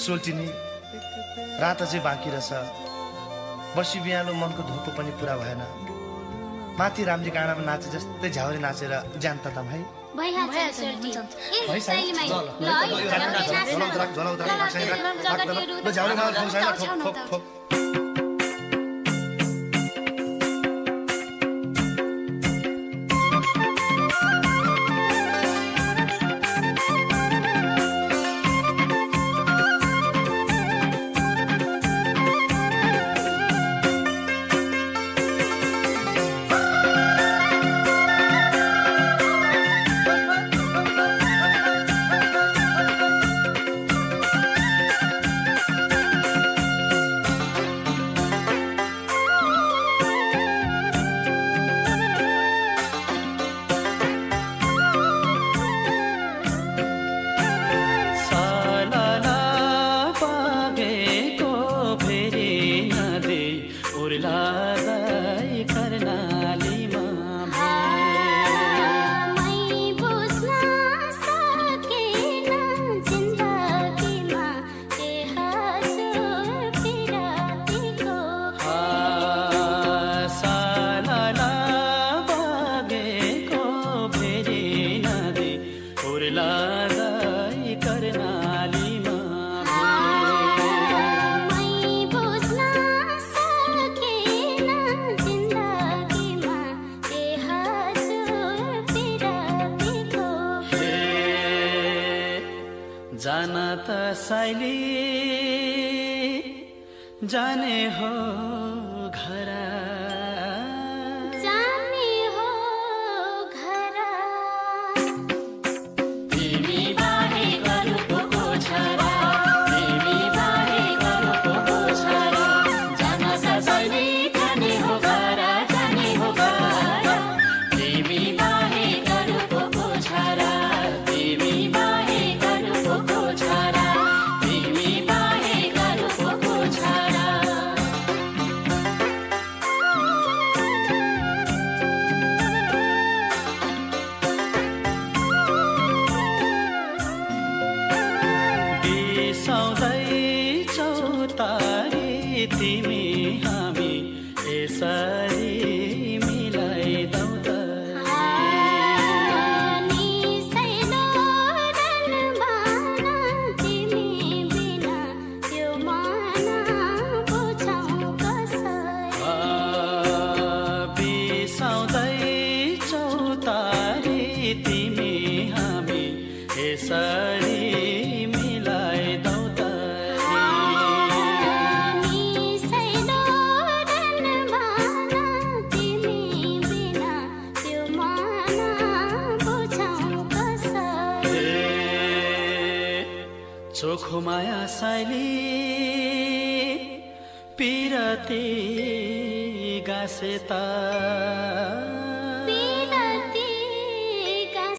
सोल्टिनी रात चाहिँ बाँकी रहेछ। बसी बिहालो मनको धोको पनि पुरा भएन। माथि रामजी काँडामा नाचे जस्तै झ्याउरे नाचेर ज्यान तताम है। जाना त साइली जाने हो घरा, जाने हो घरा। तिमी बाहे गरु को छरा, तिमी बाहे गरु को छरा। जाना त साइली जाने हो घरा, जाने हो घरा। तिमी बाहे गरु को छरा, तिमी बाहे गरु को छरा, तिमी बाहे गरु को छरा। बिसाउँदैछौ तारी तिमी हामी यसरी मिलाइदौ त। निसैलो रनबाना तिमी बिना यो मन बुझौँ कसरी। बिसाउँदैछौ तारी तिमी हामी यसरी मिलाइदौ त। निसैलो रनबाना तिमी बिना यो मन बुझौँ कसरी। चोखो माया साइली पिरती गासे त।